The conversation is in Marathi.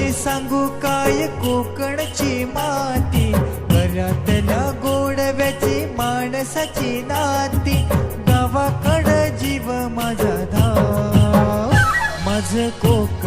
मी सांगू काय कोकणची माती, घरातल्या गोडव्याची माणसाची नाती, गावाकड जीव माझा धाव, माझं कोकण